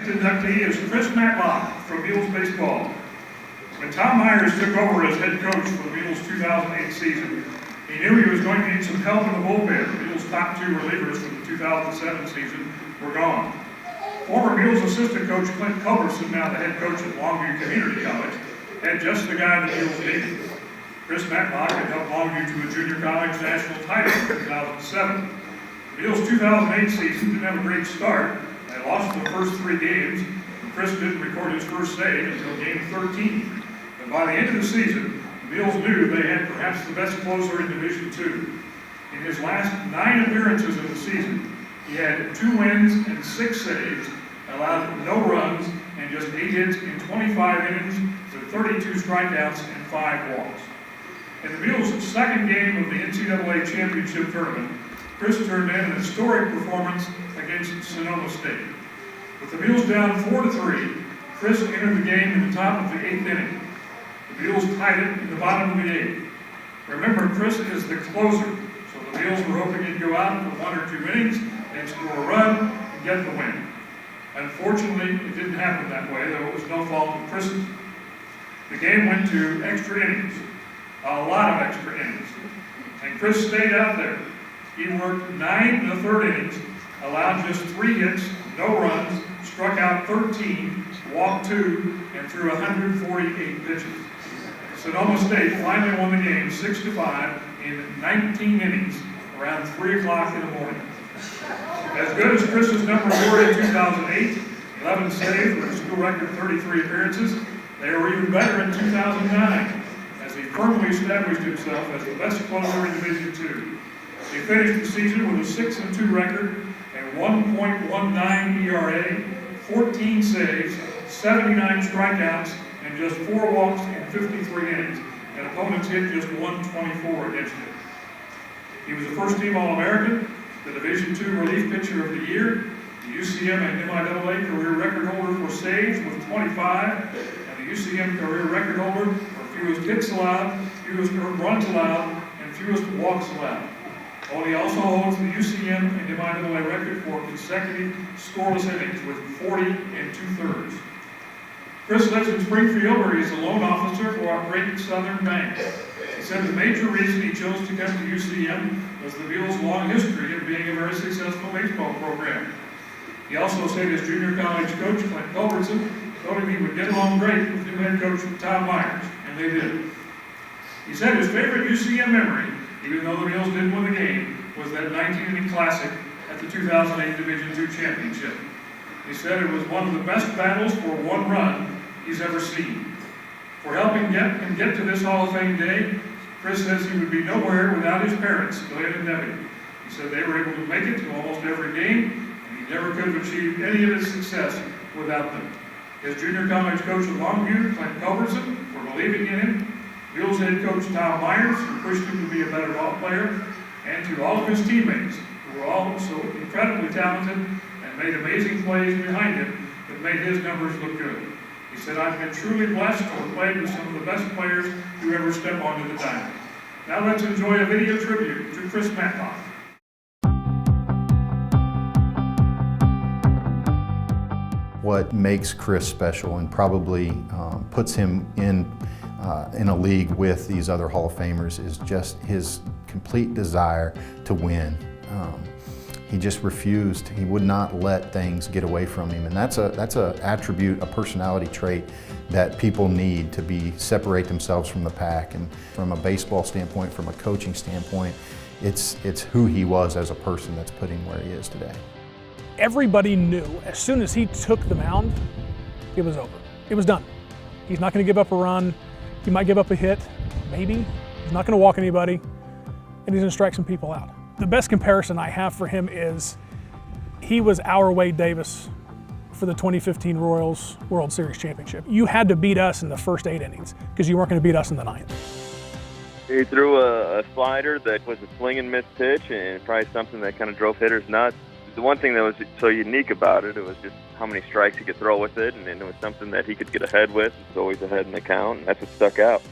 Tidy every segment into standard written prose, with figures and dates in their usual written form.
Inductee is Chris Matlock from Mules Baseball. When Tom Myers took over as head coach for the Mules 2008 season, he knew he was going to need some help in the bullpen. The Mules' top two relievers from the 2007 season were gone. Former Mules assistant coach Clint Culberson, now the head coach at Longview Community College, had just the guy the Mules needed. Chris Matlock had helped Longview to a junior college national title in 2007. The Mules' 2008 season didn't have a great start. They lost the first 3 games, and Chris didn't record his first save until game 13. And by the end of the season, the Mules knew they had perhaps the best closer in Division II. In his last 9 appearances of the season, he had 2 wins and 6 saves, allowed no runs, and just 8 hits in 25 innings with 32 strikeouts and 5 walks. In the Mules' second game of the NCAA championship tournament, Chris turned in an historic performance against Sonoma State. With the Mules down 4-3, Chris entered the game in the top of the 8th inning. The Mules tied it in the bottom of the 8th. Remember, Chris is the closer, so the Mules were hoping he'd go out for 1 or 2 innings and score a run and get the win. Unfortunately, it didn't happen that way, though it was no fault of Chris's. The game went to extra innings, a lot of extra innings, and Chris stayed out there. He worked 9 1/3 innings, allowed just 3 hits, no runs, struck out 13, walked 2, and threw 148 pitches. Sonoma State finally won the game 6-5 in 19 innings around 3 o'clock in the morning. As good as Chris's numbers were in 2008, 11 saves with a school record 33 appearances, they were even better in 2009, as he firmly established himself as the best closer in Division II. He finished the season with a 6-2 record and 1.19 ERA, 14 saves, 79 strikeouts, and just 4 walks in 53 innings, and opponents hit just 124 against him. He was a First Team All-American, the Division II Relief Pitcher of the Year, the UCM and MIAA career record holder for saves with 25, and the UCM career record holder for fewest hits allowed, fewest runs allowed, and fewest walks allowed. He also holds the UCM and MIAA record for consecutive scoreless innings with 40 2/3. Chris lives in Springfield, where he's a loan officer for our Great Southern Bank. He said the major reason he chose to come to UCM was the Mules' long history of being a very successful baseball program. He also said his junior college coach, Clint Culberson, told him he would get along great with new head coach Tom Myers, and they did. He said his favorite UCM memory, even though the Mules didn't win the game, was that 19-inning classic at the 2008 Division II championship. He said it was one of the best battles for 1 run he's ever seen. For helping him get to this Hall of Fame day, Chris says he would be nowhere without his parents, Glenn and Debbie. He said they were able to make it to almost every game, and he never could have achieved any of his success without them. His junior college coach at Longview, Clint Culberson, for believing in him, Mules head coach Tom Myers, who pushed him to be a better ball player, and to all of his teammates, who were all so incredibly talented and made amazing plays behind him that made his numbers look good. He said, "I've been truly blessed to have played with some of the best players who ever step onto the diamond." Now let's enjoy a video tribute to Chris Matlock. What makes Chris special and probably puts him in a league with these other Hall of Famers is just his complete desire to win. He just refused. He would not let things get away from him, and that's a attribute, a personality trait that people need to separate themselves from the pack. And from a baseball standpoint, from a coaching standpoint, it's who he was as a person that's put him where he is today. Everybody knew as soon as he took the mound, it was over. It was done. He's not going to give up a run. He might give up a hit, maybe. He's not going to walk anybody, and he's going to strike some people out. The best comparison I have for him is he was our Wade Davis for the 2015 Royals World Series Championship. You had to beat us in the first 8 innings because you weren't going to beat us in the 9th. He threw a slider that was a swing and miss pitch, and probably something that kind of drove hitters nuts. The one thing that was so unique about it, it was just how many strikes he could throw with it, and it was something that he could get ahead with. It's always ahead in the count, and that's what stuck out.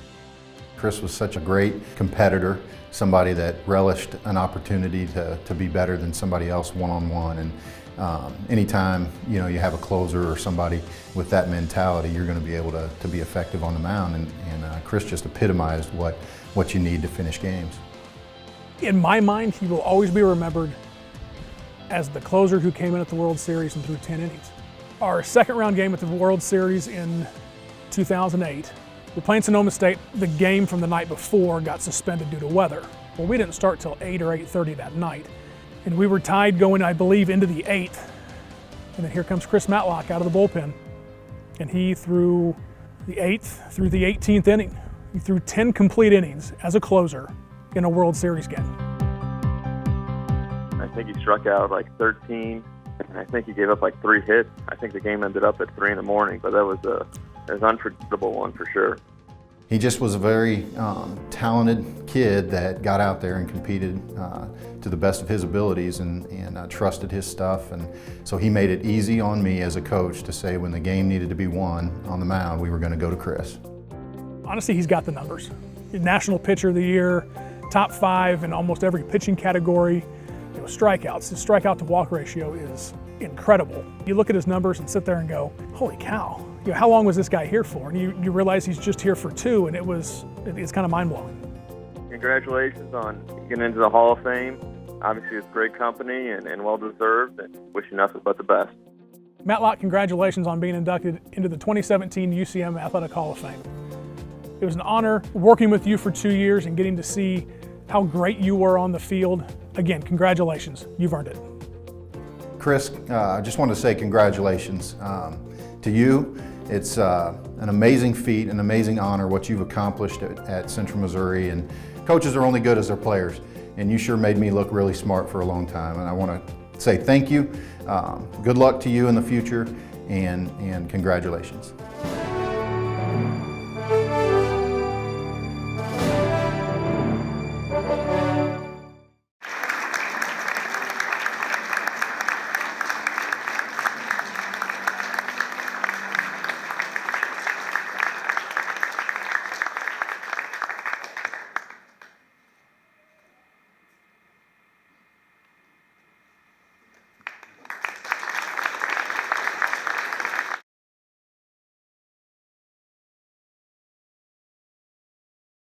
Chris was such a great competitor, somebody that relished an opportunity to be better than somebody else one-on-one, anytime you have a closer or somebody with that mentality, you're going to be able to be effective on the mound. And Chris just epitomized what you need to finish games. In my mind, he will always be remembered as the closer who came in at the World Series and threw 10 innings. Our second round game at the World Series in 2008, we're playing Sonoma State. The game from the night before got suspended due to weather. Well, we didn't start till 8 or 8:30 that night. And we were tied going, I believe, into the 8th. And then here comes Chris Matlock out of the bullpen. And he threw the 8th through the 18th inning. He threw 10 complete innings as a closer in a World Series game. I think he struck out like 13, and I think he gave up like 3 hits. I think the game ended up at 3 in the morning, but that was an unforgettable one for sure. He just was a very talented kid that got out there and competed to the best of his abilities and trusted his stuff. And so he made it easy on me as a coach to say when the game needed to be won on the mound, we were going to go to Chris. Honestly, he's got the numbers. National Pitcher of the Year, top 5 in almost every pitching category. Strikeouts, his strikeout to walk ratio is incredible. You look at his numbers and sit there and go, holy cow, how long was this guy here for? And you realize he's just here for 2, and it's kind of mind-blowing. Congratulations on getting into the Hall of Fame. Obviously it's great company and well-deserved, and wish you nothing but the best. Matlock, congratulations on being inducted into the 2017 UCM Athletic Hall of Fame. It was an honor working with you for 2 years and getting to see how great you were on the field. Again, congratulations, you've earned it. Chris, I just want to say congratulations to you. It's an amazing feat, an amazing honor what you've accomplished at Central Missouri, and coaches are only good as their players, and you sure made me look really smart for a long time, and I want to say thank you. Good luck to you in the future, and congratulations.